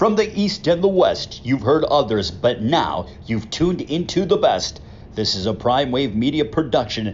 From the East and the West, you've heard others, but now you've tuned into the best. This is a PrimeWave Media production.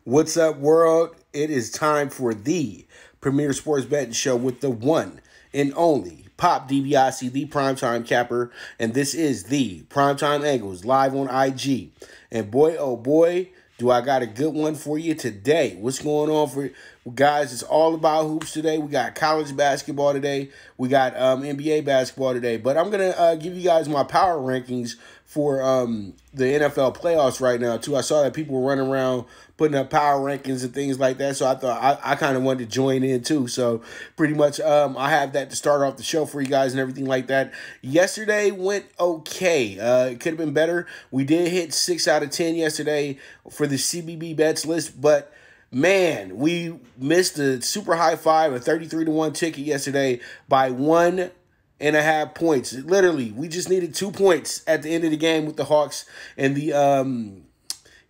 What's up, world? It is time for the premier sports betting show with the one and only Pop DiBiase, the primetime capper, and this is the Primetime Angles Live on IG. And boy, oh boy, do I got a good one for you today. What's going on for guys? It's all about hoops today. We got college basketball today. We got NBA basketball today. But I'm going to give you guys my power rankings for the NFL playoffs right now, too. I saw that people were running around putting up power rankings and things like that, so I thought I kind of wanted to join in, too. So pretty much I have that to start off the show for you guys and everything like that. Yesterday went okay. It could have been better. We did hit 6 out of 10 yesterday for the CBB Bets List, but man, we missed the super high five, a 33-1 ticket yesterday by 1.5 points. Literally, we just needed 2 points at the end of the game with the Hawks and the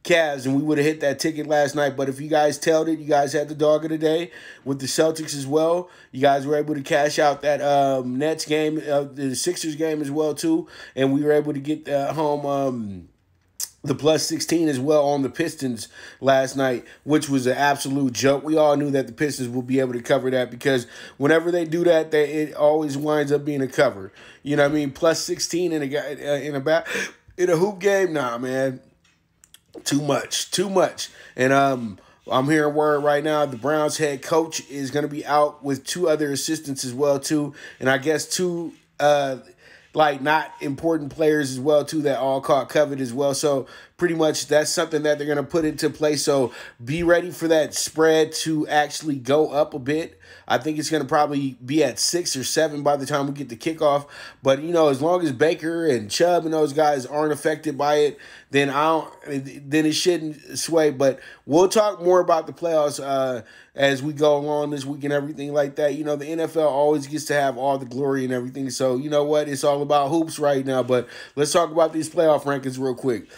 Cavs, and we would have hit that ticket last night. But if you guys tailed it, you guys had the dog of the day with the Celtics as well. You guys were able to cash out that Nets game, the Sixers game as well, too. And we were able to get home the plus 16 as well on the Pistons last night, which was an absolute joke. We all knew that the Pistons would be able to cover that because whenever they do that, it always winds up being a cover. You know what I mean? Plus 16 in a hoop game? Nah, man. Too much. And I'm hearing word right now the Browns head coach is going to be out with 2 other assistants as well, too. And I guess 2 not important players as well, too, that all caught COVID as well. So pretty much that's something that they're going to put into place. So be ready for that spread to actually go up a bit. I think it's going to probably be at 6 or 7 by the time we get the kickoff. But, you know, as long as Baker and Chubb and those guys aren't affected by it, then it shouldn't sway. But we'll talk more about the playoffs as we go along this week and everything like that. You know, the NFL always gets to have all the glory and everything. So, you know what? It's all about hoops right now. But let's talk about these playoff rankings real quick.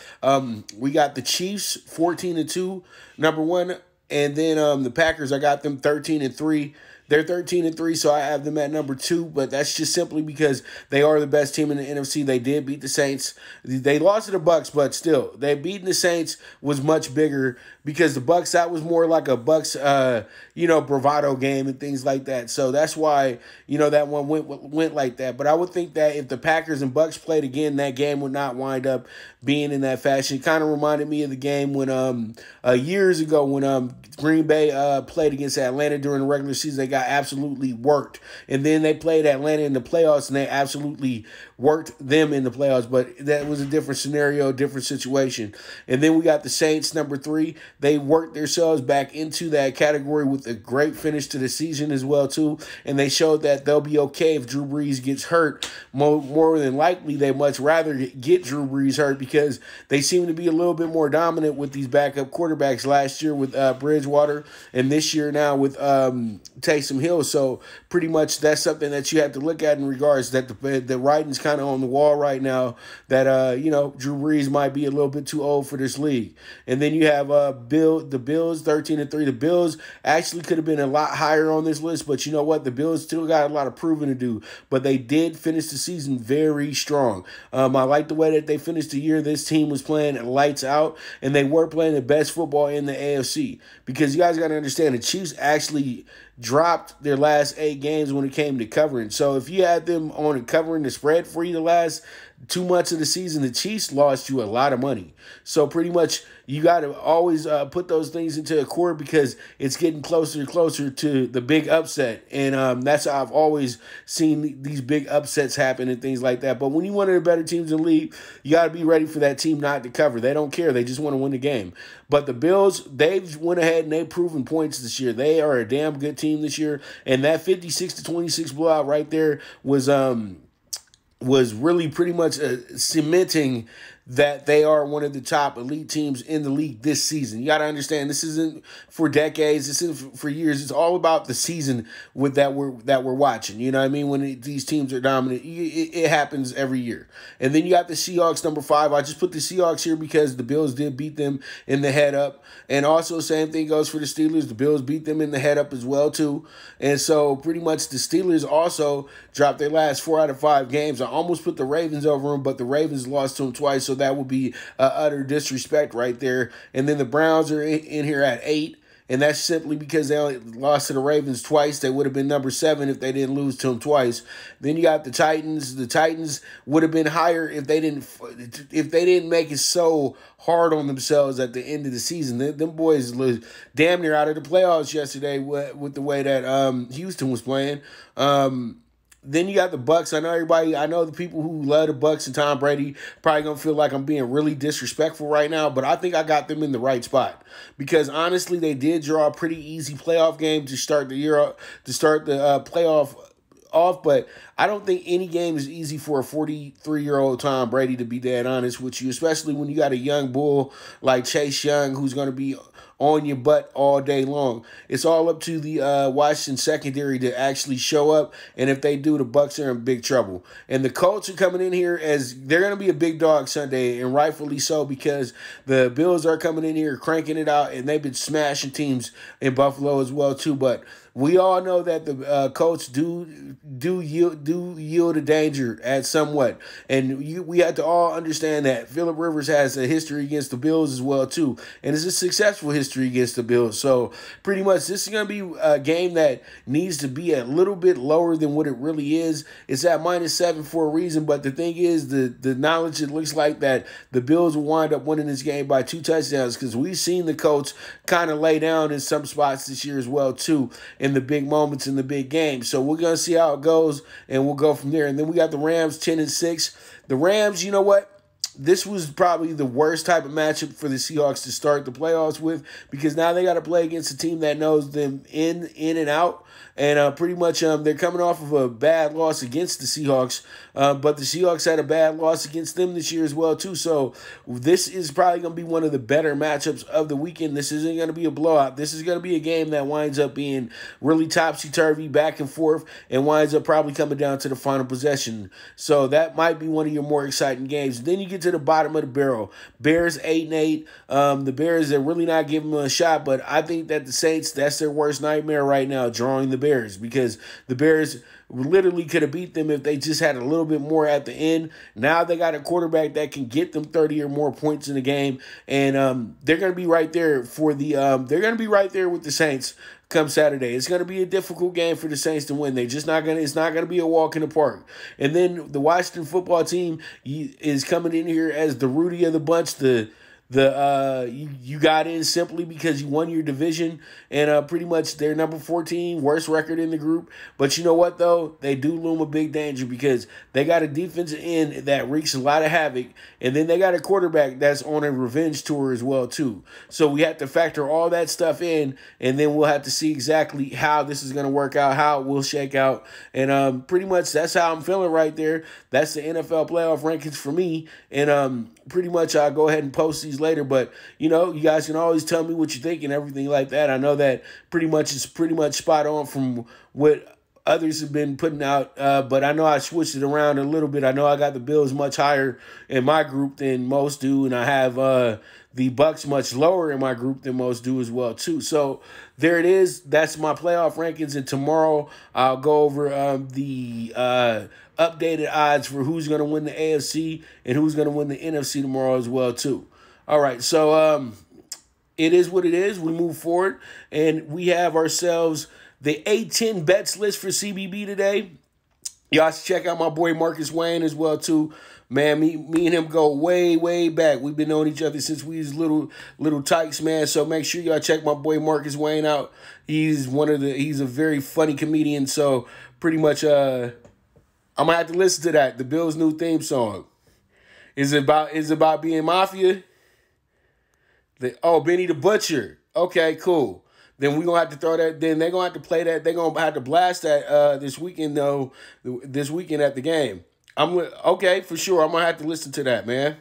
We got the Chiefs 14-2, number 1. And then the Packers, I got them 13-3. They're 13-3, so I have them at number 2, but that's just simply because they are the best team in the NFC. They did beat the Saints. They lost to the Bucks, but still, they beating the Saints was much bigger because the Bucks, that was more like a Bucks, bravado game and things like that. So that's why, that one went like that. But I would think that if the Packers and Bucks played again, that game would not wind up being in that fashion. It kind of reminded me of the game when years ago when Green Bay played against Atlanta during the regular season. They got absolutely worked. And then they played Atlanta in the playoffs, and they absolutely worked them in the playoffs. But that was a different scenario, different situation. And then we got the Saints, number 3. They worked themselves back into that category with a great finish to the season as well, too. And they showed that they'll be okay if Drew Brees gets hurt. More than likely, they much rather get Drew Brees hurt because they seem to be a little bit more dominant with these backup quarterbacks last year with Bridgewater and this year now with Taysom Hill. So pretty much that's something that you have to look at in regards that the writing's kind of on the wall right now that, Drew Brees might be a little bit too old for this league. And then you have the Bills 13-3. The Bills actually could have been a lot higher on this list, but you know what? The Bills still got a lot of proving to do, but they did finish the season very strong. I like the way that they finished the year. This team was playing lights out, and they were playing the best football in the AFC because you guys got to understand the Chiefs actually dropped their last 8 games when it came to covering. So if you had them on covering the spread for you the last 2 months of the season, the Chiefs lost you a lot of money. So pretty much you got to always put those things into accord because it's getting closer and closer to the big upset. And that's how I've always seen these big upsets happen and things like that. But when you're one of the better teams in the league, you got to be ready for that team not to cover. They don't care. They just want to win the game. But the Bills, they've went ahead and they've proven points this year. They are a damn good team this year. And that 56-26 blowout right there was really pretty much cementing that they are one of the top elite teams in the league this season. You got to understand, this isn't for decades, this isn't for years. It's all about the season with that we're watching. You know what I mean? When these teams are dominant, it happens every year. And then you got the Seahawks, number 5. I just put the Seahawks here because the Bills did beat them in the head up. And also, same thing goes for the Steelers. The Bills beat them in the head up as well, too. And so, pretty much, the Steelers also dropped their last 4 out of 5 games. I almost put the Ravens over them, but the Ravens lost to them twice, so that would be utter disrespect right there. And then the Browns are in here at 8. And that's simply because they only lost to the Ravens twice. They would have been number 7 if they didn't lose to them twice. Then you got the Titans. The Titans would have been higher if they didn't make it so hard on themselves at the end of the season. Them boys was damn near out of the playoffs yesterday with the way that Houston was playing. Then you got the Bucks. I know the people who love the Bucks and Tom Brady probably gonna feel like I'm being really disrespectful right now, but I think I got them in the right spot because honestly, they did draw a pretty easy playoff game to start the year, to start the playoff off. But I don't think any game is easy for a 43-year-old Tom Brady, to be dead honest with you, especially when you got a young bull like Chase Young who's gonna be on your butt all day long. It's all up to the Washington secondary to actually show up, and if they do, the Bucks are in big trouble. And the Colts are coming in here as they're going to be a big dog Sunday, and rightfully so because the Bills are coming in here cranking it out, and they've been smashing teams in Buffalo as well too. But we all know that the Colts do yield a danger at somewhat, and we have to all understand that Phillip Rivers has a history against the Bills as well too, and it's a successful history against the Bills. So pretty much this is going to be a game that needs to be a little bit lower than what it really is. It's at -7 for a reason, but the thing is, the knowledge, it looks like that the Bills will wind up winning this game by 2 touchdowns because we've seen the Colts kind of lay down in some spots this year as well too, in the big moments in the big games. So we're going to see how it goes, and we'll go from there. And then we got the Rams 10-6. The Rams, you know what? This was probably the worst type of matchup for the Seahawks to start the playoffs with because now they got to play against a team that knows them in and out. And pretty much they're coming off of a bad loss against the Seahawks, but the Seahawks had a bad loss against them this year as well too. So this is probably going to be one of the better matchups of the weekend. This isn't going to be a blowout. This is going to be a game that winds up being really topsy-turvy, back and forth, and winds up probably coming down to the final possession. So that might be one of your more exciting games. Then you get to the bottom of the barrel. Bears 8-8. The Bears are really not giving them a shot, but I think that the Saints, that's their worst nightmare right now, drawing the Bears, because the Bears literally could have beat them if they just had a little bit more at the end. Now they got a quarterback that can get them 30 or more points in the game, and they're going to be right there for the they're going to be right there with the Saints come Saturday. It's going to be a difficult game for the Saints to win. It's not going to be a walk in the park. And then the Washington football team is coming in here as the Rudy of the bunch, you got in simply because you won your division, and pretty much they're number 14, worst record in the group. But you know what, though? They do loom a big danger because they got a defensive end that wreaks a lot of havoc, and then they got a quarterback that's on a revenge tour as well, too. So we have to factor all that stuff in, and then we'll have to see exactly how this is going to work out, how it will shake out. And pretty much that's how I'm feeling right there. That's the NFL playoff rankings for me, and pretty much I'll go ahead and post these later, but you guys can always tell me what you think and everything like that. I know that pretty much spot on from what others have been putting out, but I know I switched it around a little bit. I know I got the Bills much higher in my group than most do, and I have the Bucks much lower in my group than most do as well too. So there it is. That's my playoff rankings, and tomorrow I'll go over the updated odds for who's going to win the AFC and who's going to win the NFC tomorrow as well too. All right, so it is what it is. We move forward, and we have ourselves the A10 bets list for CBB today. Y'all should check out my boy Marcus Wayne as well too. Man, me and him go way, way back. We've been knowing each other since we was little tykes, man. So make sure y'all check my boy Marcus Wayne out. He's a very funny comedian. So pretty much I'm gonna have to listen to that. The Bills' new theme song. Is it about being mafia? Benny the Butcher. Okay, cool. Then we're going to have to throw that. Then they're going to have to play that. They're going to have to blast that this weekend, though. This weekend at the game. Okay, for sure. I'm going to have to listen to that, man.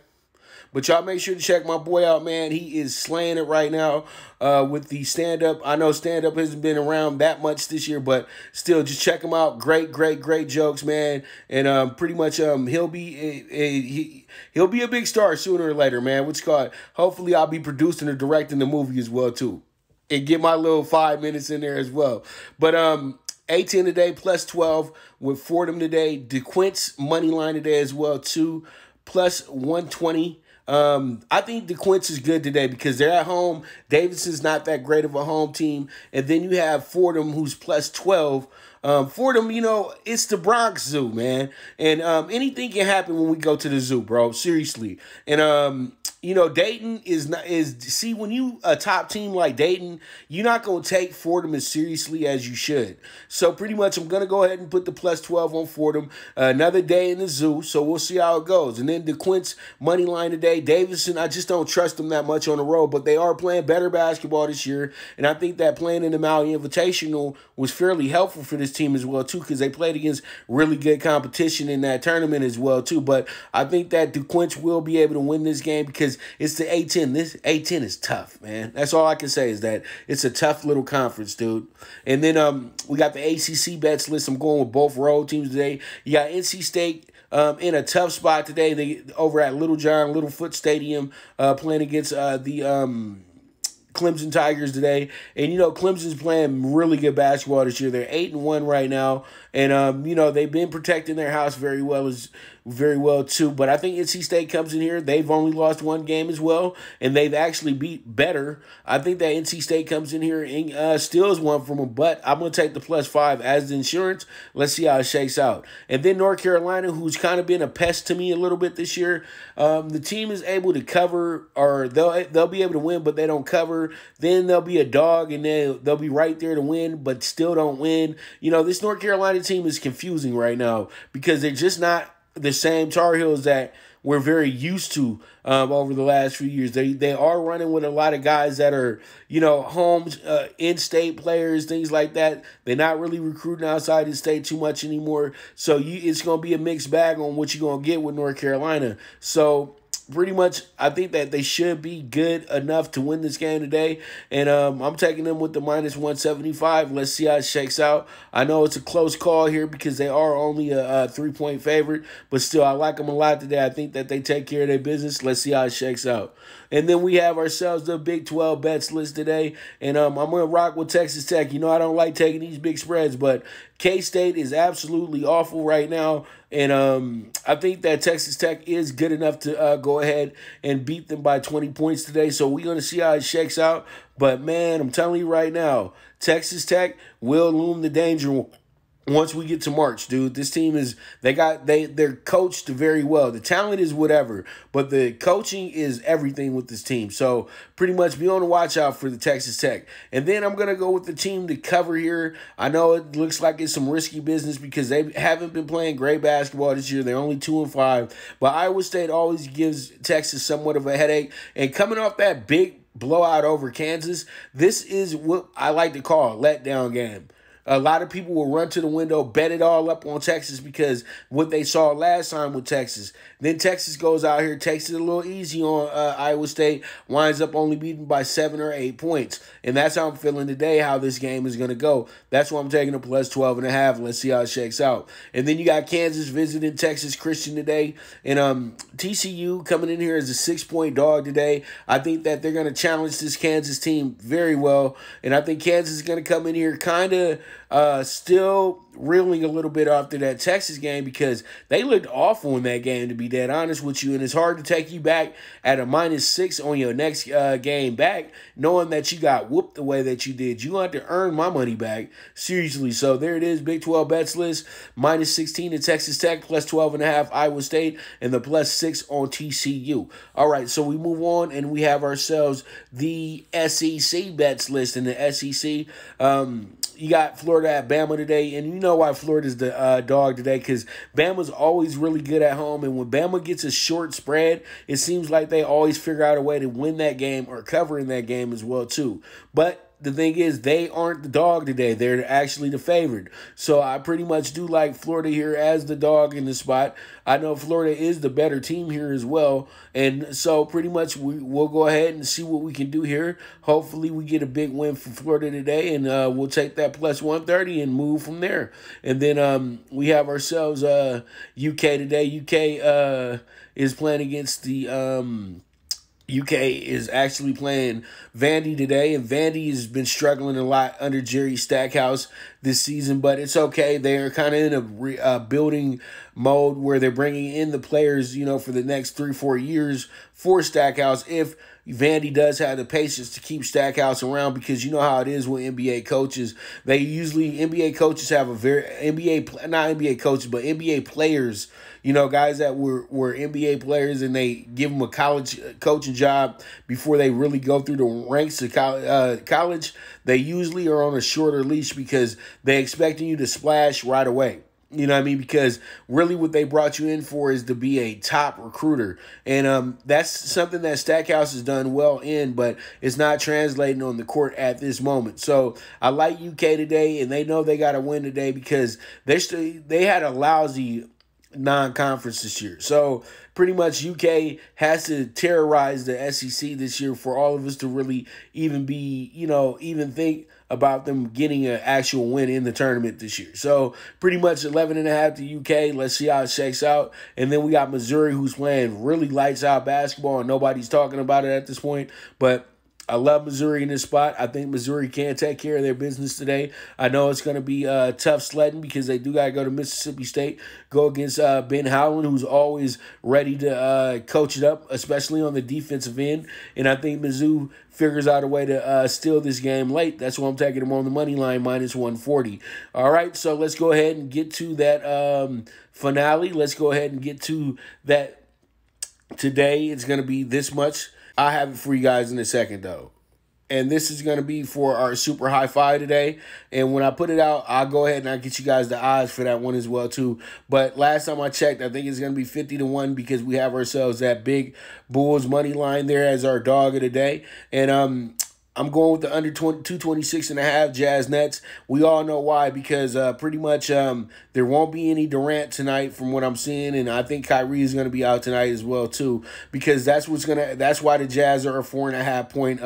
But y'all make sure to check my boy out, man. He is slaying it right now with the stand-up. I know stand-up hasn't been around that much this year, but still, just check him out. Great, great, great jokes, man. And pretty much he'll be a big star sooner or later, man. What's called? Hopefully, I'll be producing or directing the movie as well, too. And get my little 5 minutes in there as well. But A10 today, plus 12 with Fordham today. DeQuint's money line today as well, too, plus 120. I think DeQuint's is good today because they're at home. Davidson's not that great of a home team. And then you have Fordham, who's plus 12. Fordham, it's the Bronx Zoo, man. And anything can happen when we go to the zoo, bro. Seriously. And Dayton when you a top team like Dayton, you're not going to take Fordham as seriously as you should. So pretty much I'm going to go ahead and put the plus 12 on Fordham. Another day in the zoo, so we'll see how it goes. And then DeQuint's money line today. Davidson, I just don't trust them that much on the road, but they are playing better basketball this year. And I think that playing in the Maui Invitational was fairly helpful for this team as well, too, because they played against really good competition in that tournament as well, too. But I think that DeQuint will be able to win this game because it's the A10. This A10 is tough, man. That's all I can say is that it's a tough little conference, dude. And then we got the ACC Bets List. I'm going with both road teams today. You got NC State in a tough spot today. They over at Littlefoot Stadium playing against the Clemson Tigers today. And, Clemson's playing really good basketball this year. They're 8-1 right now. And, they've been protecting their house very well, too. But I think NC State comes in here. They've only lost one game as well. And they've actually beat better. I think that NC State comes in here and steals one from them. But I'm going to take the plus 5 as the insurance. Let's see how it shakes out. And then North Carolina, who's kind of been a pest to me a little bit this year. The team is able to cover, or they'll be able to win, but they don't cover. Then they'll be a dog, and they'll be right there to win, but still don't win. This North Carolina team is confusing right now because they're just not the same Tar Heels that we're very used to over the last few years. They are running with a lot of guys that are, home, in-state players, things like that. They're not really recruiting outside the state too much anymore. So it's going to be a mixed bag on what you're going to get with North Carolina. So pretty much, I think that they should be good enough to win this game today. And I'm taking them with the minus 175. Let's see how it shakes out. I know it's a close call here because they are only a 3-point favorite. But still, I like them a lot today. I think that they take care of their business. Let's see how it shakes out. And then we have ourselves the Big 12 bets list today. And I'm going to rock with Texas Tech. I don't like taking these big spreads, but K-State is absolutely awful right now. And I think that Texas Tech is good enough to go ahead and beat them by 20 points today. So we're going to see how it shakes out. But, man, I'm telling you right now, Texas Tech will loom the danger once we get to March, dude. This team they're coached very well. The talent is whatever, but the coaching is everything with this team. So pretty much be on the watch out for the Texas Tech. And then I'm going to go with the team to cover here. I know it looks like it's some risky business because they haven't been playing great basketball this year. They're only 2-5, but Iowa State always gives Texas somewhat of a headache. And coming off that big blowout over Kansas, this is what I like to call a letdown game. A lot of people will run to the window, bet it all up on Texas because what they saw last time with Texas. Then Texas goes out here, takes it a little easy on Iowa State, winds up only beaten by 7 or 8 points. And that's how I'm feeling today, how this game is going to go. That's why I'm taking a plus 12.5. Let's see how it shakes out. And then you got Kansas visiting Texas Christian today. And TCU coming in here as a 6-point dog today. I think that they're going to challenge this Kansas team very well. And I think Kansas is going to come in here kind of still reeling a little bit after that Texas game because they looked awful in that game, to be dead honest with you. And it's hard to take you back at a -6 on your next game back, knowing that you got whooped the way that you did. You want to earn my money back, seriously. So there it is, Big 12 bets list, -16 to Texas Tech, +12.5 Iowa State, and the +6 on TCU. All right, so we move on, and we have ourselves the SEC bets list. In the SEC, you got Florida at Bama today, and you know why Florida's the dog today, because Bama's always really good at home, and when Bama gets a short spread, it seems like they always figure out a way to win that game or cover in that game as well too. But the thing is, they aren't the dog today. They're actually the favorite. So I pretty much do like Florida here as the dog in the spot. I know Florida is the better team here as well. And so pretty much we'll go ahead and see what we can do here. Hopefully we get a big win for Florida today, and we'll take that +130 and move from there. And then we have ourselves UK today. UK is playing against the... UK is actually playing Vandy today, and Vandy has been struggling a lot under Jerry Stackhouse this season, but it's okay. They're kind of in a building mode where they're bringing in the players, for the next 3-4 years for Stackhouse if Vandy does have the patience to keep Stackhouse around, because you know how it is with NBA coaches. NBA coaches have not NBA coaches, but NBA players, guys that were NBA players, and they give them a college coaching job before they really go through the ranks of college. They usually are on a shorter leash because they expecting you to splash right away. You know what I mean? Because really what they brought you in for is to be a top recruiter. And that's something that Stackhouse has done well in, but it's not translating on the court at this moment. So I like UK today, and they know they got to win today because they had a lousy non-conference this year. So pretty much UK has to terrorize the SEC this year for all of us to really even be, even think about them getting an actual win in the tournament this year. So pretty much 11.5 to UK. Let's see how it shakes out. And then we got Missouri, who's playing really lights out basketball, and nobody's talking about it at this point. But I love Missouri in this spot. I think Missouri can take care of their business today. I know it's going to be tough sledding because they do got to go to Mississippi State, go against Ben Howland, who's always ready to coach it up, especially on the defensive end. And I think Mizzou figures out a way to steal this game late. That's why I'm taking them on the money line, -140. All right, so let's go ahead and get to that finale. Let's go ahead and get to that today. It's going to be this much. I'll have it for you guys in a second, though. And this is going to be for our super high five today. And when I put it out, I'll go ahead and I'll get you guys the odds for that one as well, too. But last time I checked, I think it's going to be 50-1 because we have ourselves that big Bulls money line there as our dog of the day. And I'm going with the under 226.5 Jazz Nets. We all know why, because pretty much there won't be any Durant tonight from what I'm seeing, and I think Kyrie is going to be out tonight as well too, because that's why the Jazz are a 4.5 point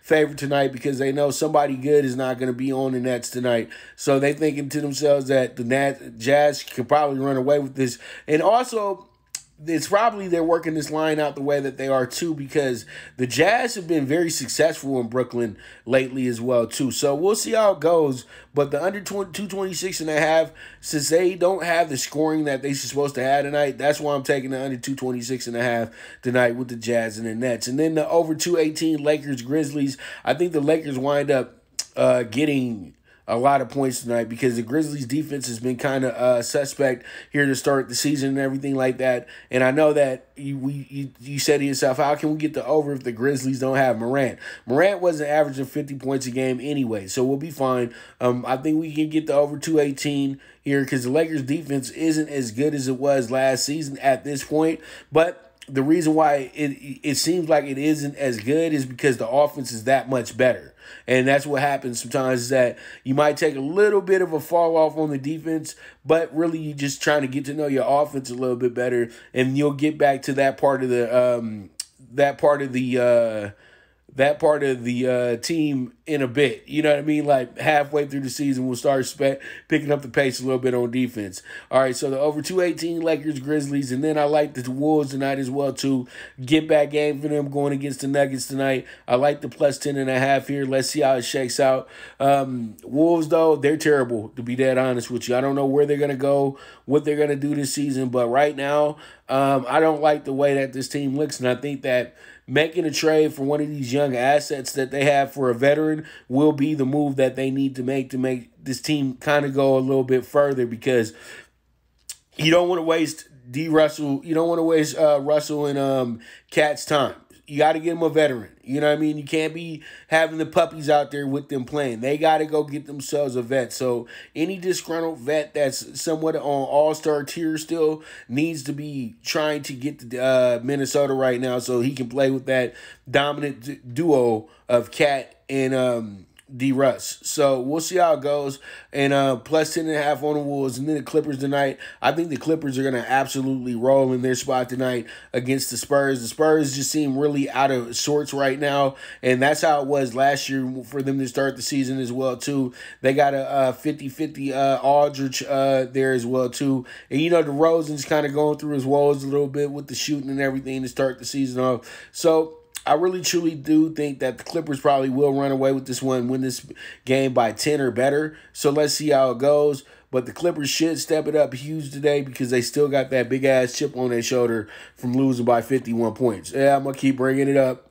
favorite tonight, because they know somebody good is not going to be on the Nets tonight. So they thinking to themselves that the Jazz could probably run away with this, and also it's probably they're working this line out the way that they are too, because the Jazz have been very successful in Brooklyn lately as well too. So we'll see how it goes. But the under 226.5, since they don't have the scoring that they're supposed to have tonight, that's why I'm taking the under 226.5 tonight with the Jazz and the Nets. And then the over 218 Lakers Grizzlies. I think the Lakers wind up getting a lot of points tonight because the Grizzlies defense has been kind of suspect here to start the season and everything like that. And I know that you said to yourself, how can we get the over if the Grizzlies don't have Morant? Morant wasn't averaging 50 points a game anyway, so we'll be fine. I think we can get the over 218 here because the Lakers defense isn't as good as it was last season at this point. But the reason why it seems like it isn't as good is because the offense is that much better. And that's what happens sometimes, is that you might take a little bit of a fall off on the defense, but really you're just trying to get to know your offense a little bit better, and you'll get back to that part of the that part of the team in a bit. You know what I mean? Like halfway through the season, we'll start picking up the pace a little bit on defense. All right, so the over 218 Lakers, Grizzlies, and then I like the Wolves tonight as well too. Get back game for them going against the Nuggets tonight. I like the plus 10.5 here. Let's see how it shakes out. Wolves though, they're terrible to be dead honest with you. I don't know where they're gonna go, what they're gonna do this season, but right now, I don't like the way that this team looks, and I think that making a trade for one of these young assets that they have for a veteran will be the move that they need to make this team kind of go a little bit further, because you don't want to waste Russell. You don't want to waste Russell and Cat's time. You got to get them a veteran. You know what I mean? You can't be having the puppies out there with them playing. They got to go get themselves a vet. So any disgruntled vet that's somewhat on all-star tier still needs to be trying to get to Minnesota right now so he can play with that dominant duo of Cat and D-Russ. So we'll see how it goes. And plus 10.5 on the Wolves. And then the Clippers tonight. I think the Clippers are going to absolutely roll in their spot tonight against the Spurs. The Spurs just seem really out of sorts right now. And that's how it was last year for them to start the season as well, too. They got a 50-50 Aldridge there as well, too. And, you know, DeRozan's kind of going through his woes a little bit with the shooting and everything to start the season off. So I really, truly do think that the Clippers probably will run away with this one, win this game by 10 or better. So let's see how it goes. But the Clippers should step it up huge today because they still got that big-ass chip on their shoulder from losing by 51 points. Yeah, I'm going to keep bringing it up.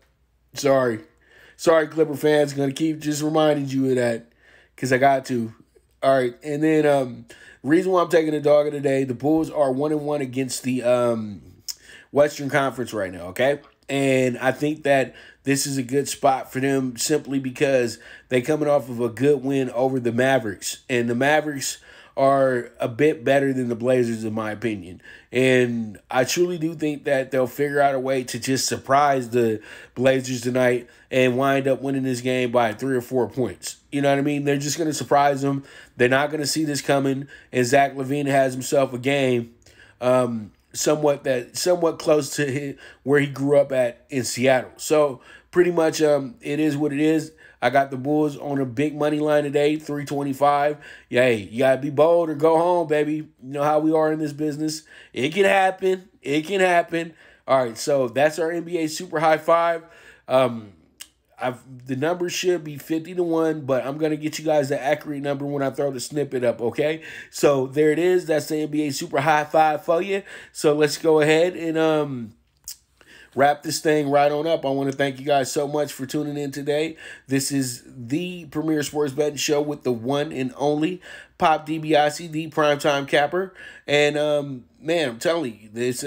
Sorry, Clipper fans. Going to keep just reminding you of that because I got to. All right, and then reason why I'm taking the dog of the day, the Bulls are 1-1 against the Western Conference right now, okay? And I think that this is a good spot for them simply because they're coming off of a good win over the Mavericks. And the Mavericks are a bit better than the Blazers, in my opinion. And I truly do think that they'll figure out a way to just surprise the Blazers tonight and wind up winning this game by 3 or 4 points. You know what I mean? They're just going to surprise them. They're not going to see this coming. And Zach LaVine has himself a game somewhat close to where he grew up at in Seattle. So pretty much it is what it is. I got the Bulls on a big money line today, 325. Yeah, hey, you got to be bold or go home, baby. You know how we are in this business. It can happen. It can happen. All right, so that's our NBA Super High Five. The number should be 50-1, but I'm going to get you guys the accurate number when I throw the snippet up, okay? So there it is. That's the NBA Super High Five for you. So let's go ahead and wrap this thing right on up. I want to thank you guys so much for tuning in today. This is the premier sports betting show with the one and only Pop DiBiase, the primetime capper. And, man, I'm telling you, this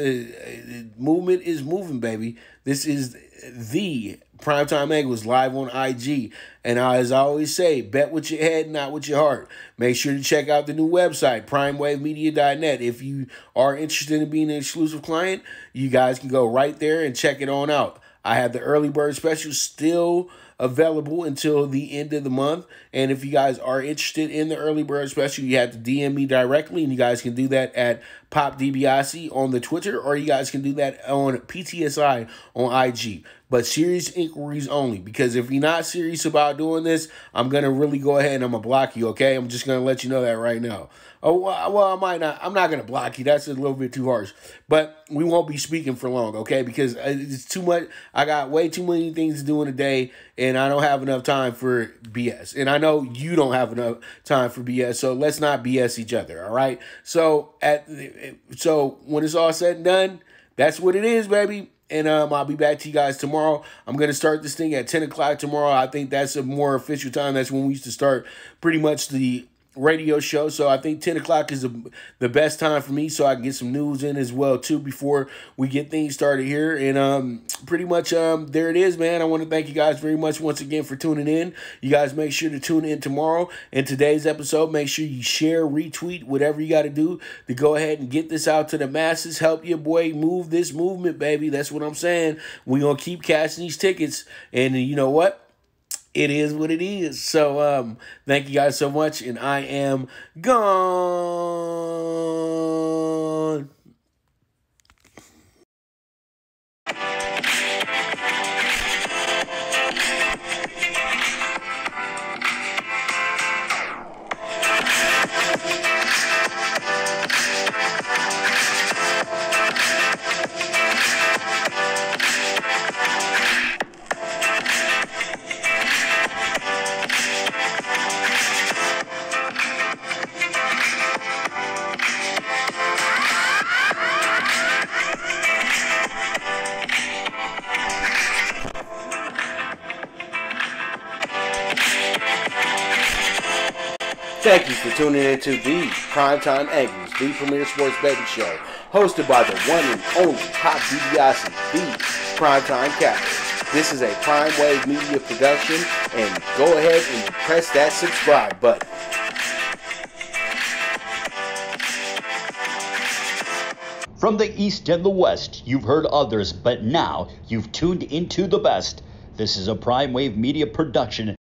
movement is moving, baby. This is the Primetime Angles Live on IG. And as I always say, bet with your head, not with your heart. Make sure to check out the new website, PrimeWaveMedia.net. If you are interested in being an exclusive client, you guys can go right there and check it on out. I have the early bird special still available until the end of the month. And if you guys are interested in the early bird special, you have to DM me directly, and you guys can do that at Pop DiBiase on the Twitter, or you guys can do that on PTSI on IG. But serious inquiries only, because if you're not serious about doing this, I'm going to really go ahead and I'm going to block you, okay? I'm just going to let you know that right now. Oh, well, I might not. I'm not going to block you. That's a little bit too harsh. But we won't be speaking for long, okay? Because it's too much. I got way too many things to do in a day, and I don't have enough time for BS. And I know you don't have enough time for BS, so let's not BS each other, all right? So when it's all said and done, that's what it is, baby. And I'll be back to you guys tomorrow. I'm going to start this thing at 10 o'clock tomorrow. I think that's a more official time. That's when we used to start pretty much the radio show. So I think 10 o'clock is the best time for me, so I can get some news in as well, too, before we get things started here. And pretty much there it is, man. I want to thank you guys very much once again for tuning in. You guys make sure to tune in tomorrow. In today's episode, make sure you share, retweet, whatever you got to do to go ahead and get this out to the masses. Help your boy move this movement, baby. That's what I'm saying. We're going to keep cashing these tickets. And you know what? It is what it is. So thank you guys so much, and I am gone. Thank you for tuning into the Primetime Angles, the premier sports betting show, hosted by the one and only Top DiBiase, the Primetime Capper. This is a PrimeWave media production, and go ahead and press that subscribe button. From the East and the West, you've heard others, but now you've tuned into the best. This is a PrimeWave media production,